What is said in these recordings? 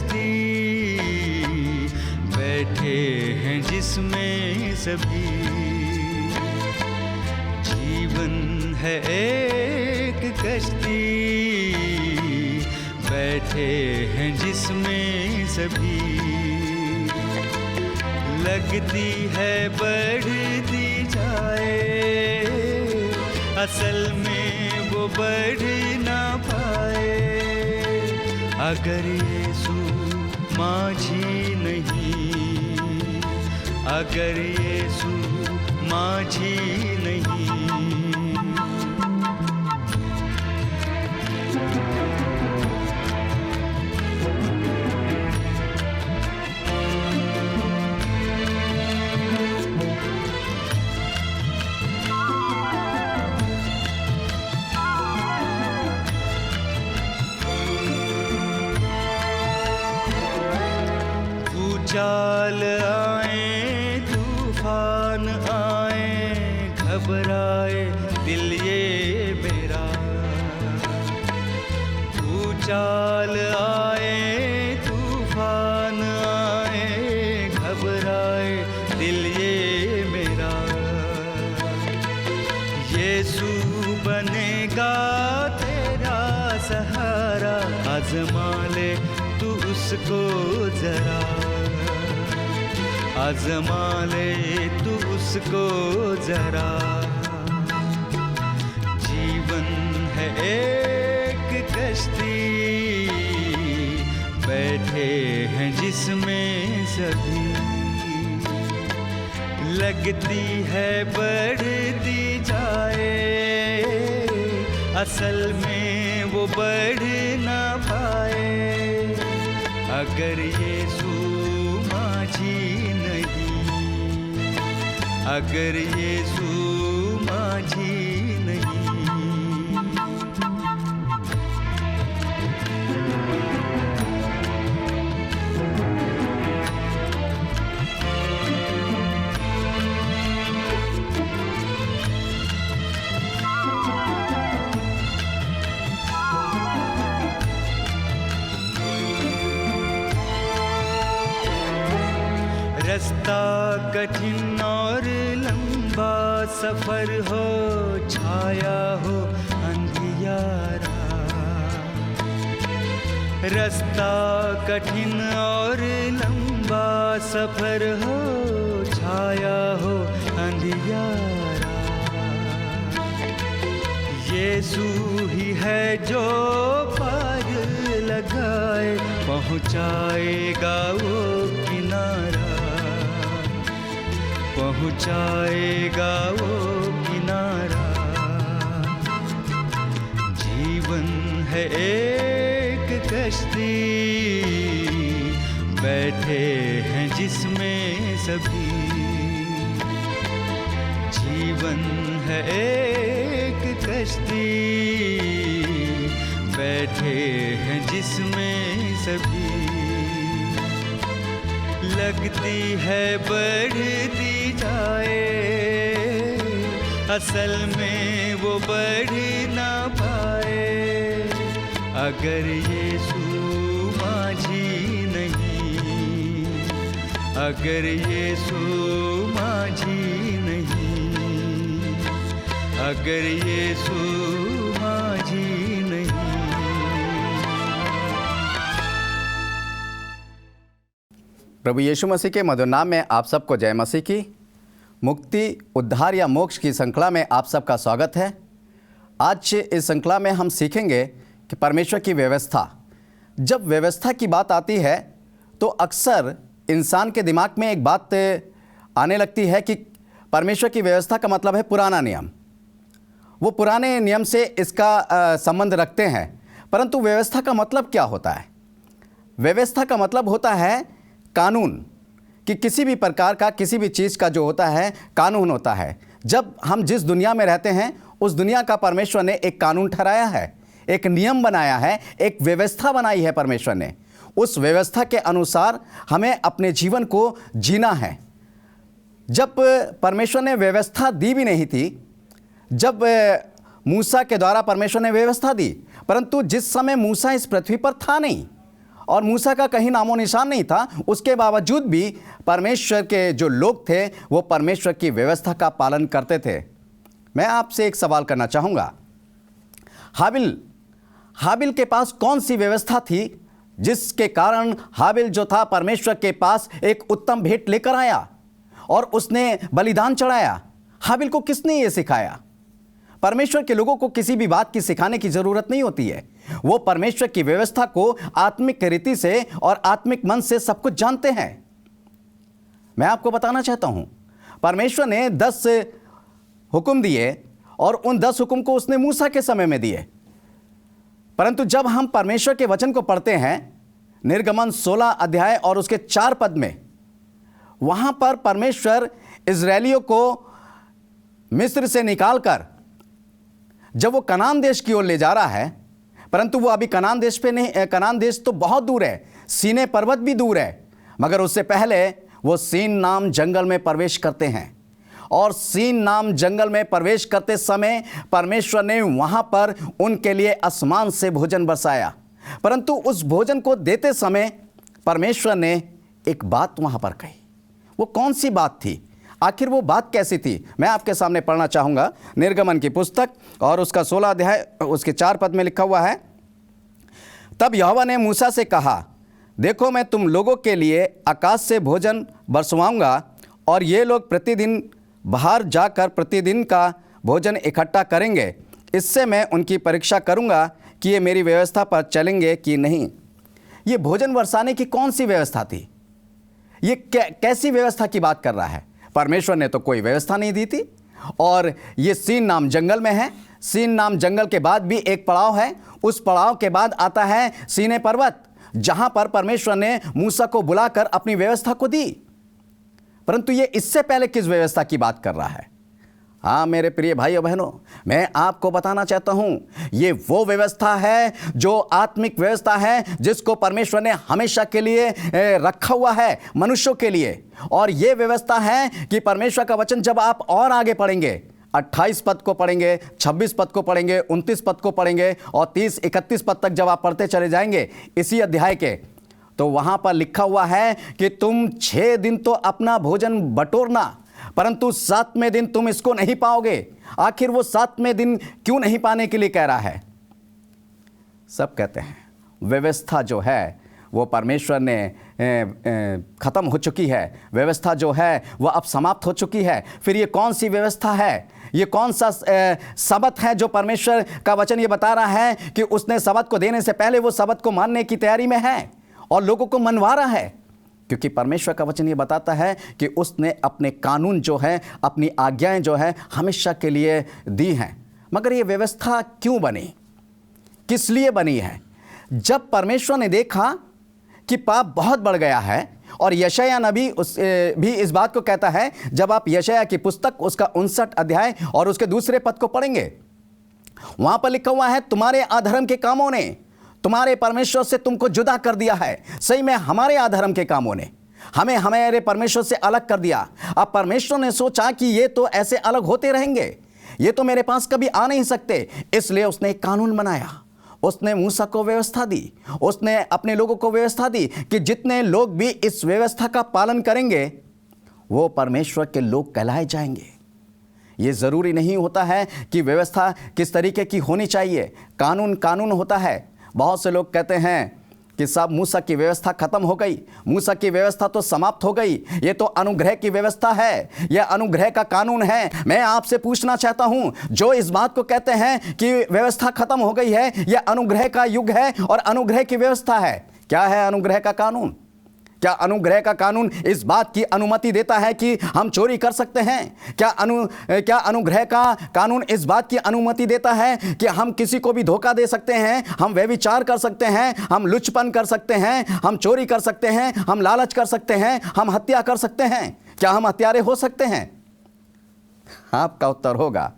कश्ती, बैठे हैं जिसमें सभी। जीवन है एक कश्ती, बैठे हैं जिसमें सभी। लगती है बढ़ती जाए, असल में वो बढ़ ना पाए। अगर यीशु माझी नहीं, अगर यीशु माझी नहीं। चाल आए तूफान आए, घबराए दिल ये मेरा। चाल आए तूफान आए, घबराए दिल ये मेरा। यीशु बनेगा तेरा सहारा, आज़मा ले तू उसको जरा, आज़मा ले तू उसको जरा। जीवन है एक कश्ती, बैठे हैं जिसमें सभी। लगती है बढ़ती जाए, असल में वो बढ़ ना पाए। अगर यीशु माझी नहीं, अगर यीशु माझी नहीं। रास्ता कठिन और लंबा सफर हो, छाया हो अंधियारा। रास्ता कठिन और लंबा सफर हो, छाया हो अंधियारा। यीशु ही है जो पार लगाए, पहुँचाएगा वो किनारा, पहुँचाएगा वो किनारा। जीवन है एक कश्ती, बैठे हैं जिसमें सभी। जीवन है एक कश्ती, बैठे हैं जिसमें सभी। लगती है बढ़ती जाए, असल में वो बढ़ ना पाए। अगर यीशु माझी नहीं, अगर यीशु माझी नहीं, अगर यीशु माझी नहीं। प्रभु यीशु मसीह के मधुर नाम में आप सबको जय मसीह की। मुक्ति, उद्धार या मोक्ष की श्रृंखला में आप सबका स्वागत है। आज इस श्रृंखला में हम सीखेंगे कि परमेश्वर की व्यवस्था। जब व्यवस्था की बात आती है तो अक्सर इंसान के दिमाग में एक बात आने लगती है कि परमेश्वर की व्यवस्था का मतलब है पुराना नियम। वो पुराने नियम से इसका संबंध रखते हैं, परंतु व्यवस्था का मतलब क्या होता है? व्यवस्था का मतलब होता है कानून, कि किसी भी प्रकार का, किसी भी चीज़ का जो होता है कानून होता है। जब हम जिस दुनिया में रहते हैं उस दुनिया का परमेश्वर ने एक कानून ठहराया है, एक नियम बनाया है, एक व्यवस्था बनाई है परमेश्वर ने। उस व्यवस्था के अनुसार हमें अपने जीवन को जीना है। जब परमेश्वर ने व्यवस्था दी भी नहीं थी, जब मूसा के द्वारा परमेश्वर ने व्यवस्था दी, परंतु जिस समय मूसा इस पृथ्वी पर था नहीं और मूसा का कहीं नामो निशान नहीं था। उसके बावजूद भी परमेश्वर के जो लोग थे वो परमेश्वर की व्यवस्था का पालन करते थे। मैं आपसे एक सवाल करना चाहूँगा, हाबिल के पास कौन सी व्यवस्था थी जिसके कारण हाबिल जो था परमेश्वर के पास एक उत्तम भेंट लेकर आया और उसने बलिदान चढ़ाया? हाबिल को किसने ये सिखाया? परमेश्वर के लोगों को किसी भी बात की सिखाने की जरूरत नहीं होती है। वो परमेश्वर की व्यवस्था को आत्मिक रीति से और आत्मिक मन से सब कुछ जानते हैं। मैं आपको बताना चाहता हूं, परमेश्वर ने 10 हुक्म दिए और उन 10 हुक्म को उसने मूसा के समय में दिए। परंतु जब हम परमेश्वर के वचन को पढ़ते हैं, निर्गमन 16 अध्याय और उसके 4 पद में, वहां पर परमेश्वर इजरायलियों को मिस्र से निकालकर जब वो कनान देश की ओर ले जा रहा है, परंतु वो अभी कनान देश पे नहीं, कनान देश तो बहुत दूर है, सीने पर्वत भी दूर है, मगर उससे पहले वो सीन नाम जंगल में प्रवेश करते हैं। और सीन नाम जंगल में प्रवेश करते समय परमेश्वर ने वहां पर उनके लिए आसमान से भोजन बरसाया। परंतु उस भोजन को देते समय परमेश्वर ने एक बात वहां पर कही। वो कौन सी बात थी? आखिर वो बात कैसी थी? मैं आपके सामने पढ़ना चाहूंगा निर्गमन की पुस्तक और उसका 16 अध्याय उसके 4 पद में लिखा हुआ है, तब यहोवा ने मूसा से कहा, देखो मैं तुम लोगों के लिए आकाश से भोजन बरसवाऊंगा और ये लोग प्रतिदिन बाहर जाकर प्रतिदिन का भोजन इकट्ठा करेंगे। इससे मैं उनकी परीक्षा करूंगा कि ये मेरी व्यवस्था पर चलेंगे कि नहीं। ये भोजन बरसाने की कौन सी व्यवस्था थी? ये कैसी व्यवस्था की बात कर रहा है? परमेश्वर ने तो कोई व्यवस्था नहीं दी थी। और ये सीन नाम जंगल में है। सीन नाम जंगल के बाद भी एक पड़ाव है। उस पड़ाव के बाद आता है सीने पर्वत, जहां पर परमेश्वर ने मूसा को बुलाकर अपनी व्यवस्था को दी। परंतु ये इससे पहले किस व्यवस्था की बात कर रहा है? हाँ मेरे प्रिय भाइयों बहनों, मैं आपको बताना चाहता हूं, ये वो व्यवस्था है जो आत्मिक व्यवस्था है, जिसको परमेश्वर ने हमेशा के लिए रखा हुआ है मनुष्यों के लिए। और ये व्यवस्था है कि परमेश्वर का वचन जब आप और आगे पढ़ेंगे, 28 पद को पढ़ेंगे, 26 पद को पढ़ेंगे, 29 पद को पढ़ेंगे और 30-31 पद तक जब आप पढ़ते चले जाएंगे इसी अध्याय के, तो वहां पर लिखा हुआ है कि तुम 6 दिन तो अपना भोजन बटोरना, परंतु 7वें दिन तुम इसको नहीं पाओगे। आखिर वो 7वें दिन क्यों नहीं पाने के लिए कह रहा है? सब कहते हैं व्यवस्था जो है वो परमेश्वर ने खत्म हो चुकी है, व्यवस्था जो है वो अब समाप्त हो चुकी है। फिर ये कौन सी व्यवस्था है? ये कौन सा सबत है जो परमेश्वर का वचन ये बता रहा है कि उसने सबत को देने से पहले वो सबत को मानने की तैयारी में है और लोगों को मनवा रहा है? क्योंकि परमेश्वर का वचन ये बताता है कि उसने अपने कानून जो है, अपनी आज्ञाएं जो है हमेशा के लिए दी हैं। मगर ये व्यवस्था क्यों बनी, किस लिए बनी है? जब परमेश्वर ने देखा कि पाप बहुत बढ़ गया है, और यशायाह नबी भी इस बात को कहता है। जब आप यशायाह की पुस्तक उसका 59 अध्याय और उसके 2 पद को पढ़ेंगे, वहां पर लिखा हुआ है, तुम्हारे अधर्म के कामों ने तुम्हारे परमेश्वर से तुमको जुदा कर दिया है। सही में हमारे अधर्म के कामों ने हमें हमारे परमेश्वर से अलग कर दिया। अब परमेश्वर ने सोचा कि ये तो ऐसे अलग होते रहेंगे, ये तो मेरे पास कभी आ नहीं सकते, इसलिए उसने एक कानून बनाया। उसने मूसा को व्यवस्था दी, उसने अपने लोगों को व्यवस्था दी कि जितने लोग भी इस व्यवस्था का पालन करेंगे वो परमेश्वर के लोग कहलाए जाएंगे। ये ज़रूरी नहीं होता है कि व्यवस्था किस तरीके की होनी चाहिए, कानून कानून होता है। बहुत से लोग कहते हैं कि साहब मूसा की व्यवस्था खत्म हो गई, मूसा की व्यवस्था तो समाप्त हो गई, ये तो अनुग्रह की व्यवस्था है, यह अनुग्रह का कानून है। मैं आपसे पूछना चाहता हूं, जो इस बात को कहते हैं कि व्यवस्था खत्म हो गई है, यह अनुग्रह का युग है और अनुग्रह की व्यवस्था है। क्या है अनुग्रह का कानून? क्या अनुग्रह का कानून इस बात की अनुमति देता है कि हम चोरी कर सकते हैं? क्या अनुग्रह का कानून इस बात की अनुमति देता है कि हम किसी को भी धोखा दे सकते हैं, हम व्यभिचार कर सकते हैं, हम लुच्चपन कर सकते हैं, हम चोरी कर सकते हैं, हम लालच कर सकते हैं, हम हत्या कर सकते हैं? क्या हम हत्यारे हो सकते हैं? आपका उत्तर होगा,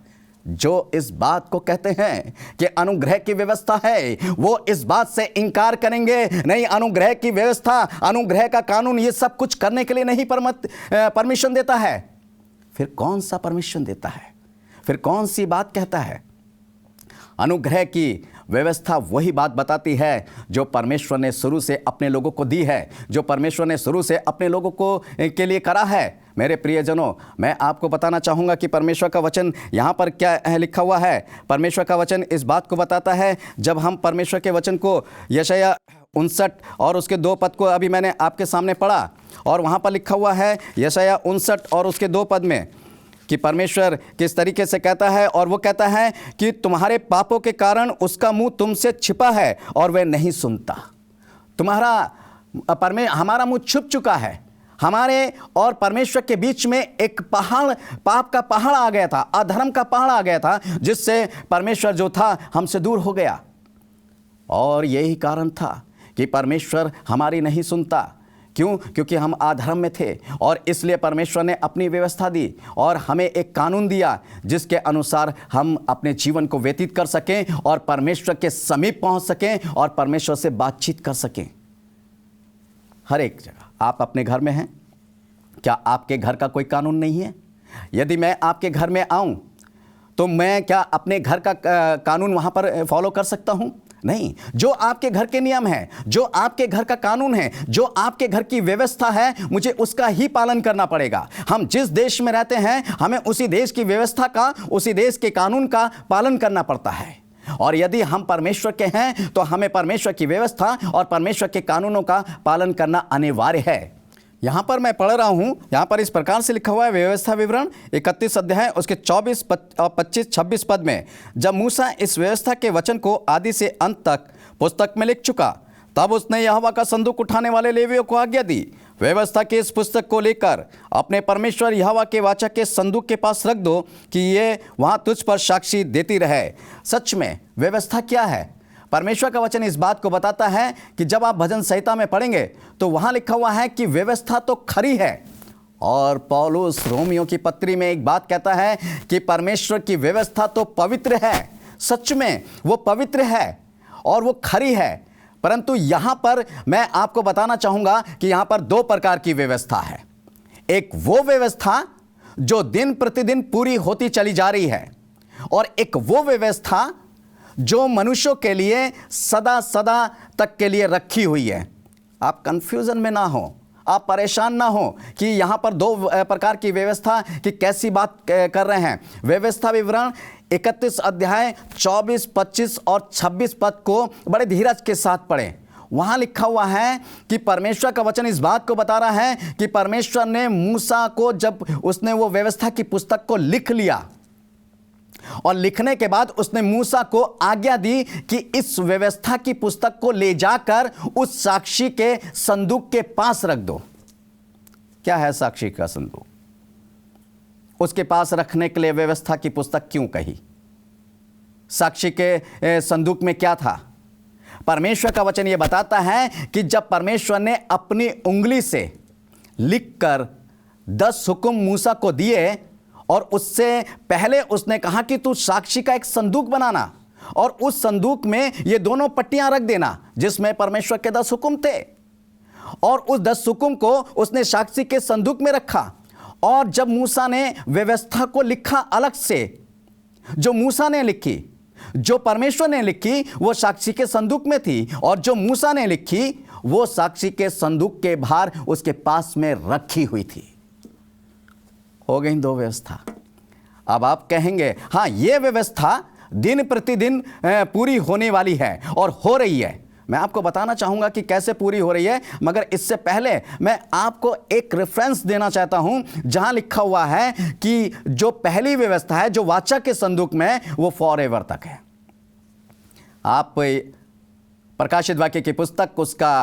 जो इस बात को कहते हैं कि अनुग्रह की व्यवस्था है, वो इस बात से इनकार करेंगे, नहीं, अनुग्रह की व्यवस्था, अनुग्रह का कानून ये सब कुछ करने के लिए नहीं परमिशन देता है। फिर कौन सा परमिशन देता है? फिर कौन सी बात कहता है? अनुग्रह की व्यवस्था वही बात बताती है जो परमेश्वर ने शुरू से अपने लोगों को दी है, जो परमेश्वर ने शुरू से अपने लोगों को के लिए करा है। मेरे प्रियजनों, मैं आपको बताना चाहूँगा कि परमेश्वर का वचन यहाँ पर क्या लिखा हुआ है। परमेश्वर का वचन इस बात को बताता है, जब हम परमेश्वर के वचन को यशायाह 59 और उसके 2 पद को अभी मैंने आपके सामने पढ़ा, और वहाँ पर लिखा हुआ है यशायाह 59 और उसके 2 पद में कि परमेश्वर किस तरीके से कहता है। और वो कहता है कि तुम्हारे पापों के कारण उसका मुंह तुमसे छिपा है और वह नहीं सुनता। हमारा मुंह छुप चुका है। हमारे और परमेश्वर के बीच में एक पहाड़, पाप का पहाड़ आ गया था, अधर्म का पहाड़ आ गया था, जिससे परमेश्वर जो था हमसे दूर हो गया। और यही कारण था कि परमेश्वर हमारी नहीं सुनता। क्यों? क्योंकि हम अधर्म में थे, और इसलिए परमेश्वर ने अपनी व्यवस्था दी और हमें एक कानून दिया जिसके अनुसार हम अपने जीवन को व्यतीत कर सकें और परमेश्वर के समीप पहुंच सकें और परमेश्वर से बातचीत कर सकें। हर एक जगह आप अपने घर में हैं, क्या आपके घर का कोई कानून नहीं है? यदि मैं आपके घर में आऊं तो मैं क्या अपने घर का कानून वहां पर फॉलो कर सकता हूं? नहीं। जो आपके घर के नियम हैं, जो आपके घर का कानून है, जो आपके घर की व्यवस्था है, मुझे उसका ही पालन करना पड़ेगा। हम जिस देश में रहते हैं, हमें उसी देश की व्यवस्था का, उसी देश के कानून का पालन करना पड़ता है। और यदि हम परमेश्वर के हैं तो हमें परमेश्वर की व्यवस्था और परमेश्वर के कानूनों का पालन करना अनिवार्य है। यहाँ पर मैं पढ़ रहा हूँ, यहाँ पर इस प्रकार से लिखा हुआ है, व्यवस्था विवरण 31 अध्याय उसके 24 और 25-26 पद में, जब मूसा इस व्यवस्था के वचन को आदि से अंत तक पुस्तक में लिख चुका, तब उसने यहोवा का संदूक उठाने वाले लेवियों को आज्ञा दी, व्यवस्था के इस पुस्तक को लेकर अपने परमेश्वर यहोवा के वाचा के संदूक के पास रख दो कि ये वहाँ तुझ पर साक्षी देती रहे। सच में व्यवस्था क्या है? परमेश्वर का वचन इस बात को बताता है कि जब आप भजन संहिता में पढ़ेंगे तो वहाँ लिखा हुआ है कि व्यवस्था तो खरी है। और पौलुस रोमियों की पत्री में एक बात कहता है कि परमेश्वर की व्यवस्था तो पवित्र है। सच में वो पवित्र है और वो खरी है। परंतु यहाँ पर मैं आपको बताना चाहूँगा कि यहाँ पर 2 प्रकार की व्यवस्था है। एक वो व्यवस्था जो दिन प्रतिदिन पूरी होती चली जा रही है, और एक वो व्यवस्था जो मनुष्यों के लिए सदा सदा तक के लिए रखी हुई है। आप कंफ्यूजन में ना हो, आप परेशान ना हो कि यहाँ पर 2 प्रकार की व्यवस्था की कैसी बात कर रहे हैं। व्यवस्था विवरण 31 अध्याय 24, 25 और 26 पद को बड़े धीरज के साथ पढ़ें। वहाँ लिखा हुआ है कि परमेश्वर का वचन इस बात को बता रहा है कि परमेश्वर ने मूसा को, जब उसने वो व्यवस्था की पुस्तक को लिख लिया और लिखने के बाद उसने मूसा को आज्ञा दी कि इस व्यवस्था की पुस्तक को ले जाकर उस साक्षी के संदूक के पास रख दो। क्या है साक्षी का संदूक? उसके पास रखने के लिए व्यवस्था की पुस्तक क्यों कही? साक्षी के संदूक में क्या था? परमेश्वर का वचन यह बताता है कि जब परमेश्वर ने अपनी उंगली से लिखकर 10 हुक्म मूसा को दिए, और उससे पहले उसने कहा कि तू साक्षी का एक संदूक बनाना और उस संदूक में ये दोनों पट्टियां रख देना जिसमें परमेश्वर के 10 हुक्म थे, और उस 10 हुक्म को उसने साक्षी के संदूक में रखा। और जब मूसा ने व्यवस्था को लिखा अलग से, जो मूसा ने लिखी, जो परमेश्वर ने लिखी, वो साक्षी के संदूक में थी, और जो मूसा ने लिखी वो साक्षी के संदूक के बाहर उसके पास में रखी हुई थी। हो गई 2 व्यवस्था। अब आप कहेंगे हाँ, ये व्यवस्था दिन प्रतिदिन पूरी होने वाली है और हो रही है। मैं आपको बताना चाहूँगा कि कैसे पूरी हो रही है, मगर इससे पहले मैं आपको एक रेफरेंस देना चाहता हूँ जहाँ लिखा हुआ है कि जो पहली व्यवस्था है, जो वाचा के संदूक में, वो फॉरएवर तक है। आप प्रकाशित वाक्य की पुस्तक उसका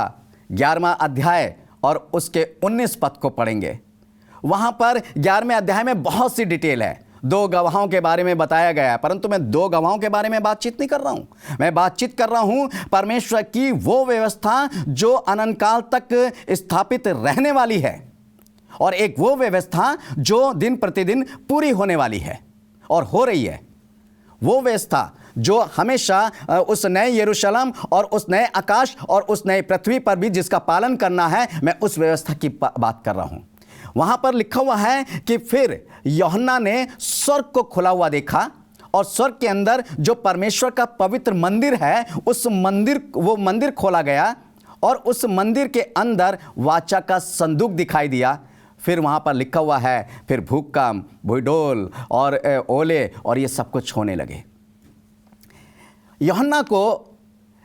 11वां अध्याय और उसके 19 पद को पढ़ेंगे। वहाँ पर 11वें अध्याय में बहुत सी डिटेल है, 2 गवाहों के बारे में बताया गया है। परंतु मैं 2 गवाहों के बारे में बातचीत नहीं कर रहा हूँ, मैं बातचीत कर रहा हूँ परमेश्वर की वो व्यवस्था जो अनंतकाल तक स्थापित रहने वाली है, और एक वो व्यवस्था जो दिन प्रतिदिन पूरी होने वाली है और हो रही है। वो व्यवस्था जो हमेशा उस नए यरूशलेम और उस नए आकाश और उस नए पृथ्वी पर भी जिसका पालन करना है, मैं उस व्यवस्था की बात कर रहा हूँ। वहाँ पर लिखा हुआ है कि फिर यूहन्ना ने स्वर्ग को खुला हुआ देखा, और स्वर्ग के अंदर जो परमेश्वर का पवित्र मंदिर है, वो मंदिर खोला गया और उस मंदिर के अंदर वाचा का संदूक दिखाई दिया। फिर वहाँ पर लिखा हुआ है, फिर भूकंप, भूडोल और ओले और ये सब कुछ होने लगे। यूहन्ना को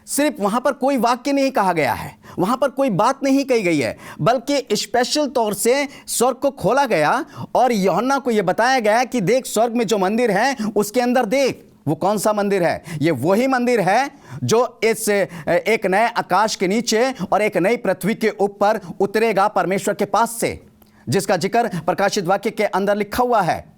सिर्फ वहाँ पर कोई वाक्य नहीं कहा गया है, वहाँ पर कोई बात नहीं कही गई है, बल्कि स्पेशल तौर से स्वर्ग को खोला गया और यूहन्ना को यह बताया गया कि देख, स्वर्ग में जो मंदिर है उसके अंदर देख। वो कौन सा मंदिर है? ये वही मंदिर है जो इस एक नए आकाश के नीचे और एक नई पृथ्वी के ऊपर उतरेगा परमेश्वर के पास से, जिसका जिक्र प्रकाशित वाक्य के अंदर लिखा हुआ है।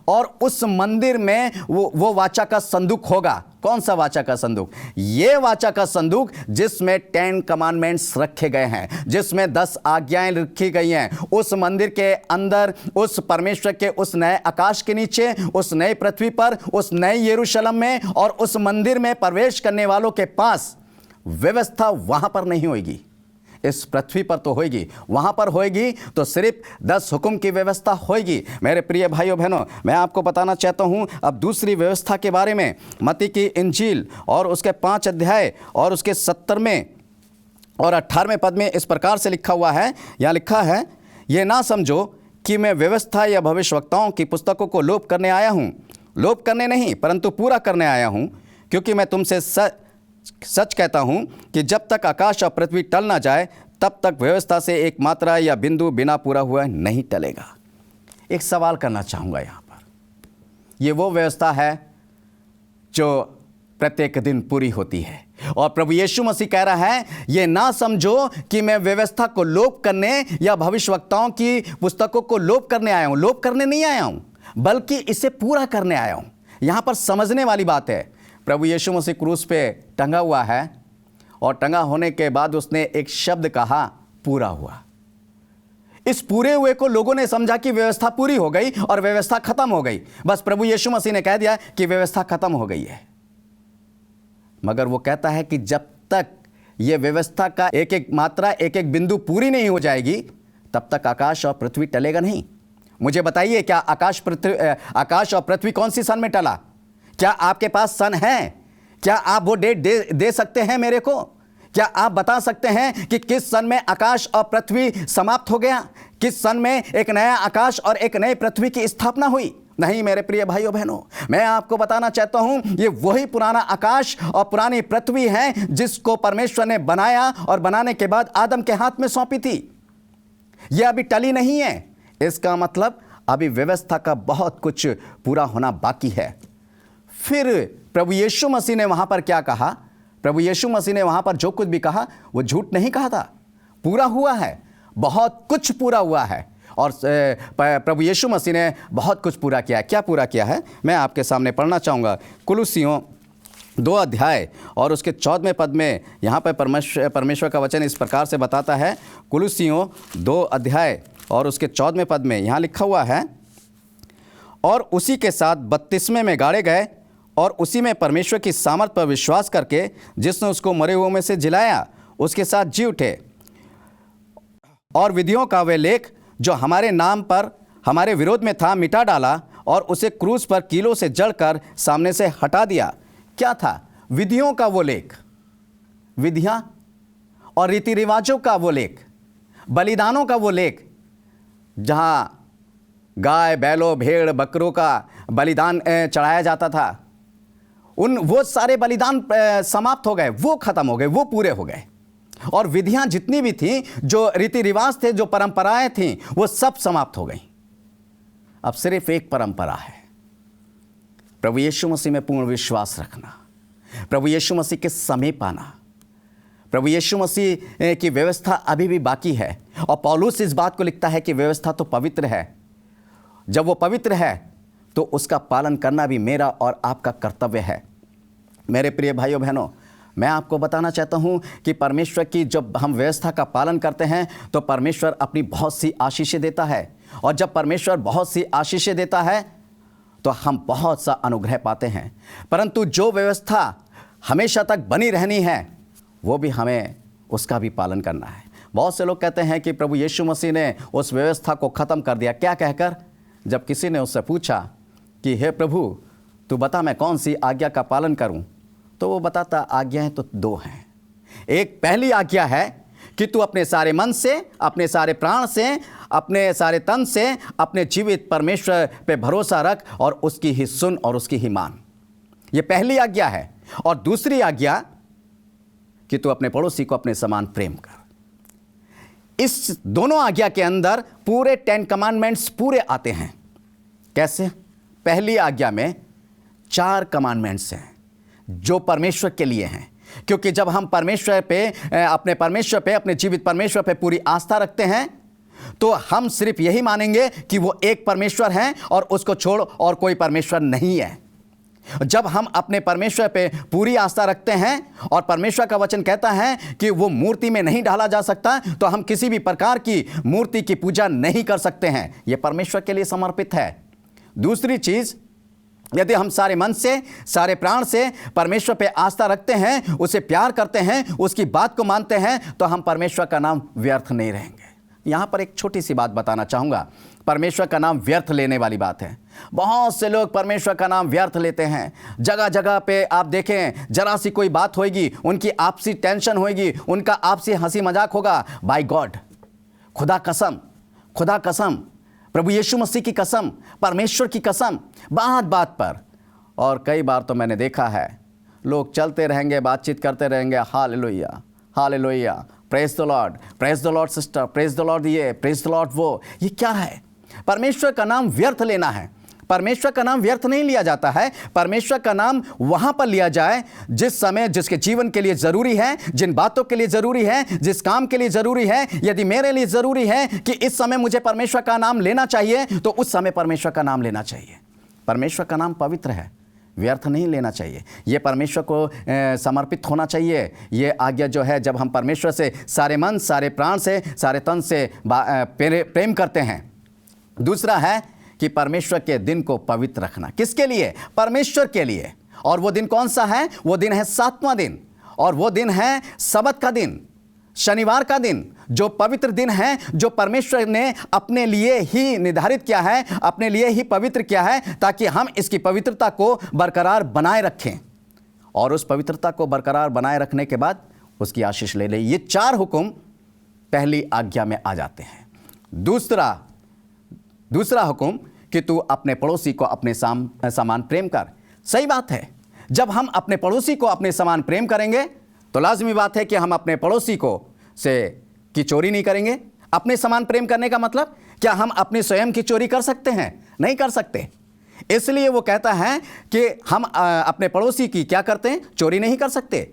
और उस मंदिर में वो वाचा का संदूक होगा। कौन सा वाचा का संदूक? ये वाचा का संदूक जिसमें 10 कमांडमेंट्स रखे गए हैं, जिसमें 10 आज्ञाएं रखी गई हैं। उस मंदिर के अंदर, उस परमेश्वर के उस नए आकाश के नीचे, उस नई पृथ्वी पर, उस नए यरूशलेम में और उस मंदिर में प्रवेश करने वालों के पास व्यवस्था वहां पर नहीं होगी। इस पृथ्वी पर तो होगी, वहां पर होगी तो सिर्फ 10 हुक्म की व्यवस्था होगी। मेरे प्रिय भाइयों बहनों, मैं आपको बताना चाहता हूं अब दूसरी व्यवस्था के बारे में। मत्ती की इंजील और उसके 5 अध्याय और उसके 17वें और 18वें पद में इस प्रकार से लिखा हुआ है। यहाँ लिखा है, ये ना समझो कि मैं व्यवस्था या भविष्यवक्ताओं की पुस्तकों को लोप करने आया हूँ। लोप करने नहीं, परंतु पूरा करने आया हूँ। क्योंकि मैं तुमसे सच कहता हूं कि जब तक आकाश और पृथ्वी टल ना जाए, तब तक व्यवस्था से एक मात्रा या बिंदु बिना पूरा हुआ नहीं टलेगा। एक सवाल करना चाहूंगा यहां पर। यह वो व्यवस्था है जो प्रत्येक दिन पूरी होती है, और प्रभु यीशु मसीह कह रहा है, यह ना समझो कि मैं व्यवस्था को लोप करने या भविष्यवक्ताओं की पुस्तकों को लोप करने आया हूं। लोप करने नहीं आया हूं, बल्कि इसे पूरा करने आया हूं। यहां पर समझने वाली बात है, प्रभु यीशु मसीह क्रूस पे टंगा हुआ है और टंगा होने के बाद उसने एक शब्द कहा, पूरा हुआ। इस पूरे हुए को लोगों ने समझा कि व्यवस्था पूरी हो गई और व्यवस्था खत्म हो गई। बस प्रभु यीशु मसीह ने कह दिया कि व्यवस्था खत्म हो गई है। मगर वो कहता है कि जब तक ये व्यवस्था का एक एक मात्रा, एक एक बिंदु पूरी नहीं हो जाएगी, तब तक आकाश और पृथ्वी टलेगा नहीं। मुझे बताइए, क्या आकाश और पृथ्वी कौन सी सन में टला? क्या आपके पास सन है? क्या आप वो डेट दे सकते हैं मेरे को? क्या आप बता सकते हैं कि किस सन में आकाश और पृथ्वी समाप्त हो गया? किस सन में एक नया आकाश और एक नई पृथ्वी की स्थापना हुई? नहीं मेरे प्रिय भाइयों बहनों, मैं आपको बताना चाहता हूं, ये वही पुराना आकाश और पुरानी पृथ्वी है जिसको परमेश्वर ने बनाया और बनाने के बाद आदम के हाथ में सौंपी थी। यह अभी टली नहीं है। इसका मतलब अभी व्यवस्था का बहुत कुछ पूरा होना बाकी है। फिर प्रभु यीशु मसीह ने वहां पर क्या कहा? प्रभु यीशु मसीह ने वहां पर जो कुछ भी कहा वो झूठ नहीं कहा था। पूरा हुआ है, बहुत कुछ पूरा हुआ है। और प्रभु यीशु मसीह ने बहुत कुछ पूरा किया है। क्या पूरा किया है मैं आपके सामने पढ़ना चाहूँगा। कुलुसियों 2 अध्याय और उसके 14वें पद में यहाँ पर परमेश्वर का वचन इस प्रकार से बताता है। कुलुसियों 2 अध्याय और उसके 14वें पद में यहाँ लिखा हुआ है, और उसी के साथ बपतिस्मे में गाड़े गए और उसी में परमेश्वर की सामर्थ पर विश्वास करके जिसने उसको मरे हुओं में से जिलाया, उसके साथ जी उठे। और विधियों का वे लेख जो हमारे नाम पर हमारे विरोध में था, मिटा डाला और उसे क्रूस पर कीलों से जड़कर सामने से हटा दिया। क्या था? विधियों का वो लेख, विधियां और रीति रिवाजों का वो लेख, बलिदानों का वो लेख, जहां गाय, बैलों, भेड़, बकरों का बलिदान चढ़ाया जाता था। वो सारे बलिदान समाप्त हो गए, वो खत्म हो गए, वो पूरे हो गए। और विधियां जितनी भी थीं, जो रीति रिवाज थे, जो परंपराएं थीं, वो सब समाप्त हो गई। अब सिर्फ एक परंपरा है, प्रभु यीशु मसीह में पूर्ण विश्वास रखना, प्रभु यीशु मसीह के समीप आना। प्रभु यीशु मसीह की व्यवस्था अभी भी बाकी है, और पौलुस इस बात को लिखता है कि व्यवस्था तो पवित्र है। जब वो पवित्र है तो उसका पालन करना भी मेरा और आपका कर्तव्य है। मेरे प्रिय भाइयों बहनों, मैं आपको बताना चाहता हूं कि परमेश्वर की जब हम व्यवस्था का पालन करते हैं तो परमेश्वर अपनी बहुत सी आशीषें देता है, और जब परमेश्वर बहुत सी आशीषें देता है तो हम बहुत सा अनुग्रह पाते हैं। परंतु जो व्यवस्था हमेशा तक बनी रहनी है, वो भी हमें उसका भी पालन करना है। बहुत से लोग कहते हैं कि प्रभु यीशु मसीह ने उस व्यवस्था को ख़त्म कर दिया। क्या कहकर? जब किसी ने उससे पूछा कि हे प्रभु, तू बता मैं कौन सी आज्ञा का पालन करूं? तो वो बताता आज्ञाएं तो 2 हैं। एक पहली आज्ञा है कि तू अपने सारे मन से, अपने सारे प्राण से, अपने सारे तन से अपने जीवित परमेश्वर पे भरोसा रख और उसकी ही सुन और उसकी ही मान। ये पहली आज्ञा है। और दूसरी आज्ञा कि तू अपने पड़ोसी को अपने समान प्रेम कर। इस दोनों आज्ञा के अंदर पूरे 10 कमांडमेंट्स पूरे आते हैं। कैसे? पहली आज्ञा में 4 कमांडमेंट्स हैं जो परमेश्वर के लिए हैं, क्योंकि जब हम परमेश्वर पे, अपने जीवित परमेश्वर पे पूरी आस्था रखते हैं तो हम सिर्फ यही मानेंगे कि वो एक परमेश्वर है और उसको छोड़ और कोई परमेश्वर नहीं है। जब हम अपने परमेश्वर पे पूरी आस्था रखते हैं और परमेश्वर का वचन कहता है कि वो मूर्ति में नहीं ढाला जा सकता, तो हम किसी भी प्रकार की मूर्ति की पूजा नहीं कर सकते हैं। यह परमेश्वर के लिए समर्पित है। दूसरी चीज, यदि हम सारे मन से, सारे प्राण से परमेश्वर पे आस्था रखते हैं, उसे प्यार करते हैं, उसकी बात को मानते हैं, तो हम परमेश्वर का नाम व्यर्थ नहीं रहेंगे। यहां पर एक छोटी सी बात बताना चाहूंगा। परमेश्वर का नाम व्यर्थ लेने वाली बात है। बहुत से लोग परमेश्वर का नाम व्यर्थ लेते हैं। जगह जगह पे आप देखें, जरा सी कोई बात होगी, उनकी आपसी टेंशन होगी, उनका आपसी हंसी मजाक होगा। बाय गॉड, खुदा कसम, प्रभु यीशु मसीह की कसम, परमेश्वर की कसम, बात बात पर। और कई बार तो मैंने देखा है, लोग चलते रहेंगे, बातचीत करते रहेंगे, hallelujah hallelujah, praise the Lord sister, praise the Lord ये, प्रेज द लॉर्ड वो। ये क्या है? परमेश्वर का नाम व्यर्थ लेना है। परमेश्वर का नाम व्यर्थ नहीं लिया जाता है। परमेश्वर का नाम वहां पर लिया जाए जिस समय, जिसके जीवन के लिए जरूरी है, जिन बातों के लिए जरूरी है, जिस काम के लिए जरूरी है। यदि मेरे लिए जरूरी है कि इस समय मुझे परमेश्वर का नाम लेना चाहिए, तो उस समय परमेश्वर का नाम लेना चाहिए। परमेश्वर का नाम पवित्र है, व्यर्थ नहीं लेना चाहिए। यह परमेश्वर को समर्पित होना चाहिए। यह आज्ञा जो है, जब हम परमेश्वर से सारे मन, सारे प्राण से, सारे तन से प्रेम करते हैं। दूसरा है कि परमेश्वर के दिन को पवित्र रखना। किसके लिए? परमेश्वर के लिए। और वो दिन कौन सा है? वो दिन है 7वां दिन, और वो दिन है सब्त का दिन, शनिवार का दिन, जो पवित्र दिन है, जो परमेश्वर ने अपने लिए ही निर्धारित किया है, अपने लिए ही पवित्र किया है, ताकि हम इसकी पवित्रता को बरकरार बनाए रखें। और उस पवित्रता को बरकरार बनाए रखने के बाद उसकी आशीष ले लें। ये 4 हुक्म पहली आज्ञा में आ जाते हैं। दूसरा हुक्म कि तू अपने पड़ोसी को अपने समान प्रेम कर। सही बात है, जब हम अपने पड़ोसी को अपने समान प्रेम करेंगे तो लाजमी बात है कि हम अपने पड़ोसी को की चोरी नहीं करेंगे। अपने समान प्रेम करने का मतलब, क्या हम अपने स्वयं की चोरी कर सकते हैं? नहीं कर सकते। इसलिए वो कहता है कि हम अपने पड़ोसी की क्या करते हैं? चोरी नहीं कर सकते।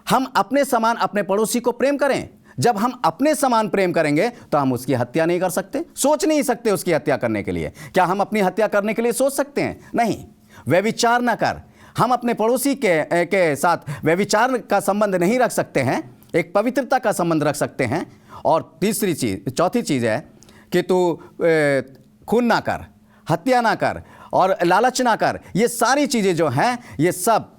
हम अपने समान अपने पड़ोसी को प्रेम करें। जब हम अपने समान प्रेम करेंगे तो हम उसकी हत्या नहीं कर सकते, सोच नहीं सकते उसकी हत्या करने के लिए। क्या हम अपनी हत्या करने के लिए सोच सकते हैं? नहीं। व्यभिचार न कर। हम अपने पड़ोसी के साथ व्यभिचार का संबंध नहीं रख सकते हैं, एक पवित्रता का संबंध रख सकते हैं। और चौथी चीज़ है कि तू खून ना कर, हत्या ना कर और लालच ना कर। ये सारी चीज़ें जो हैं, ये सब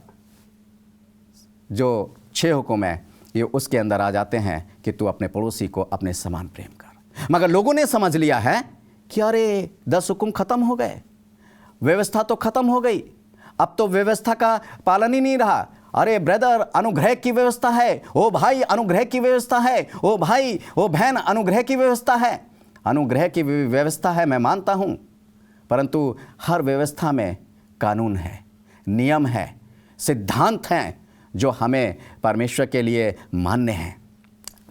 जो 6 हुक्म है, ये उसके अंदर आ जाते हैं कि तू अपने पड़ोसी को अपने समान प्रेम कर। मगर लोगों ने समझ लिया है कि अरे 10 हुक्म खत्म हो गए, व्यवस्था तो खत्म हो गई, अब तो व्यवस्था का पालन ही नहीं रहा। अरे ब्रदर, अनुग्रह की व्यवस्था है। ओ भाई, अनुग्रह की व्यवस्था है। ओ भाई, ओ बहन, अनुग्रह की व्यवस्था है। अनुग्रह की व्यवस्था है, मैं मानता हूं, परंतु हर व्यवस्था में कानून है, नियम है, सिद्धांत हैं जो हमें परमेश्वर के लिए मान्य हैं।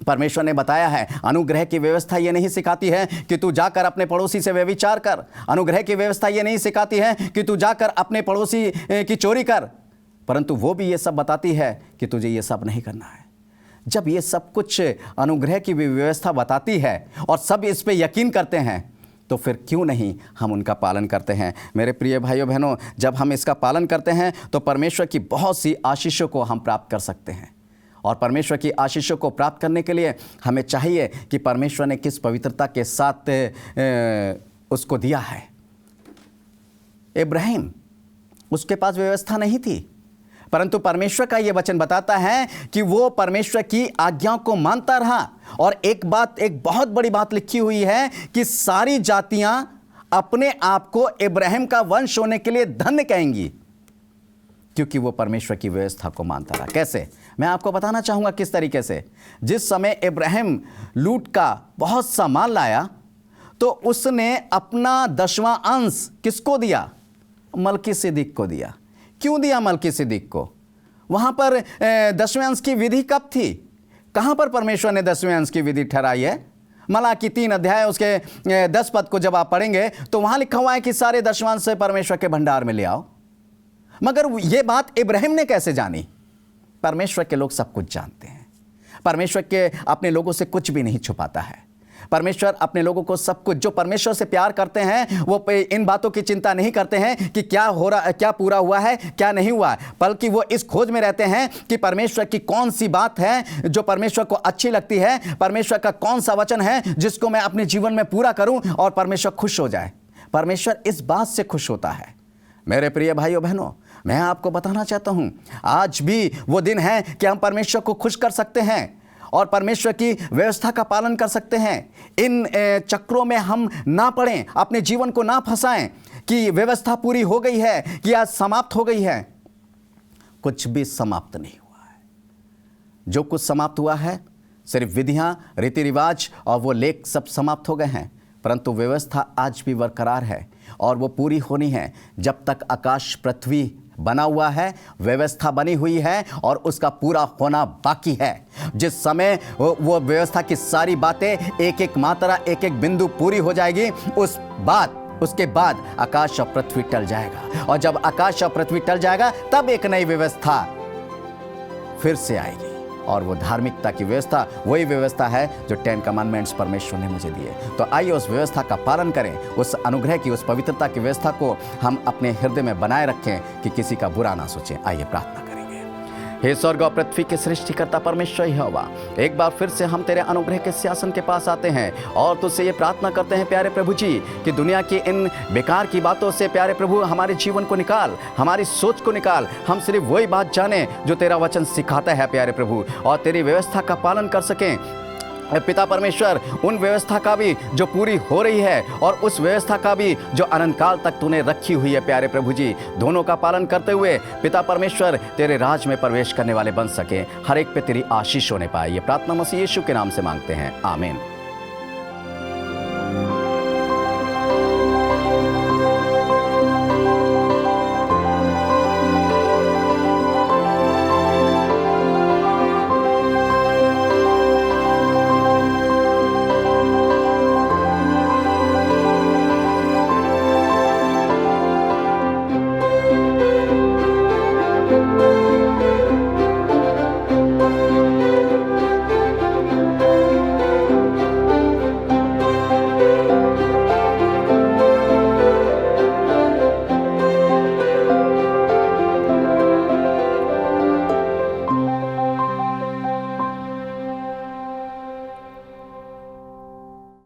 परमेश्वर ने बताया है, अनुग्रह की व्यवस्था ये नहीं सिखाती है कि तू जाकर अपने पड़ोसी से व्यभिचार कर। अनुग्रह की व्यवस्था ये नहीं सिखाती है कि तू जाकर अपने पड़ोसी की चोरी कर, परंतु वो भी ये सब बताती है कि तुझे ये सब नहीं करना है। जब ये सब कुछ अनुग्रह की व्यवस्था बताती है और सब इस पे यकीन करते हैं, तो फिर क्यों नहीं हम उनका पालन करते हैं। मेरे प्रिय भाइयों बहनों, जब हम इसका पालन करते हैं तो परमेश्वर की बहुत सी आशीषों को हम प्राप्त कर सकते हैं। और परमेश्वर की आशीषों को प्राप्त करने के लिए हमें चाहिए कि परमेश्वर ने किस पवित्रता के साथ उसको दिया है। इब्राहिम, उसके पास व्यवस्था नहीं थी, परंतु परमेश्वर का यह वचन बताता है कि वो परमेश्वर की आज्ञाओं को मानता रहा। और एक बहुत बड़ी बात लिखी हुई है कि सारी जातियां अपने आप को इब्राहिम का वंश होने के लिए धन्य कहेंगी। क्योंकि वो परमेश्वर की व्यवस्था को मानता रहा। कैसे? मैं आपको बताना चाहूँगा किस तरीके से। जिस समय इब्राहिम लूट का बहुत सा माल लाया तो उसने अपना 10वां अंश किसको दिया? मलकीसिदक को दिया। क्यों दिया मलकीसिदक को? वहाँ पर 10वें अंश की विधि कब थी? कहाँ पर परमेश्वर ने 10वें अंश की विधि ठहराई है? मलाकी 3 अध्याय उसके 10 पद को जब आप पढ़ेंगे तो वहाँ लिखा हुआ है कि सारे 10वां अंश से परमेश्वर के भंडार में ले आओ। मगर ये बात इब्राहिम ने कैसे जानी? परमेश्वर के लोग सब कुछ जानते हैं। परमेश्वर के अपने लोगों से कुछ भी नहीं छुपाता है। परमेश्वर अपने लोगों को सब कुछ, जो परमेश्वर से प्यार करते हैं वो इन बातों की चिंता नहीं करते हैं कि क्या हो रहा, क्या पूरा हुआ है, क्या नहीं हुआ है, बल्कि वो इस खोज में रहते हैं कि परमेश्वर की कौन सी बात है जो परमेश्वर को अच्छी लगती है, परमेश्वर का कौन सा वचन है जिसको मैं अपने जीवन में पूरा करूं और परमेश्वर खुश हो जाए। परमेश्वर इस बात से खुश होता है। मेरे प्रिय भाइयों बहनों, मैं आपको बताना चाहता हूं, आज भी वो दिन है कि हम परमेश्वर को खुश कर सकते हैं और परमेश्वर की व्यवस्था का पालन कर सकते हैं। इन चक्रों में हम ना पड़ें, अपने जीवन को ना फंसाएं कि व्यवस्था पूरी हो गई है, कि आज समाप्त हो गई है। कुछ भी समाप्त नहीं हुआ है। जो कुछ समाप्त हुआ है सिर्फ विधियां, रीति रिवाज और वो लेख सब समाप्त हो गए हैं, परंतु व्यवस्था आज भी बरकरार है और वो पूरी होनी है। जब तक आकाश पृथ्वी बना हुआ है, व्यवस्था बनी हुई है और उसका पूरा होना बाकी है। जिस समय वो व्यवस्था की सारी बातें, एक एक मात्रा, एक एक बिंदु पूरी हो जाएगी, उसके बाद आकाश और पृथ्वी टल जाएगा। और जब आकाश और पृथ्वी टल जाएगा तब एक नई व्यवस्था फिर से आएगी। और वो धार्मिकता की व्यवस्था वही व्यवस्था है जो 10 कमांडमेंट्स परमेश्वर ने मुझे दिए। तो आइए उस व्यवस्था का पालन करें, उस अनुग्रह की, उस पवित्रता की व्यवस्था को हम अपने हृदय में बनाए रखें कि किसी का बुरा ना सोचें। आइए प्रार्थना करेंगे। हे स्वर्ग और पृथ्वी के सृष्टिकर्ता परमेश्वर यहोवा, एक बार फिर से हम तेरे अनुग्रह के सिंहासन के पास आते हैं और तुझसे ये प्रार्थना करते हैं प्यारे प्रभु जी कि दुनिया की इन बेकार की बातों से प्यारे प्रभु हमारे जीवन को निकाल, हमारी सोच को निकाल। हम सिर्फ वही बात जाने जो तेरा वचन सिखाता है प्यारे प्रभु, और तेरी व्यवस्था का पालन कर सकें। पिता परमेश्वर, उन व्यवस्था का भी जो पूरी हो रही है और उस व्यवस्था का भी जो अनंत काल तक तूने रखी हुई है प्यारे प्रभु जी, दोनों का पालन करते हुए पिता परमेश्वर तेरे राज में प्रवेश करने वाले बन सके। हर एक पे तेरी आशीष होने पाए। ये प्रार्थना मसीह यीशु के नाम से मांगते हैं, आमीन।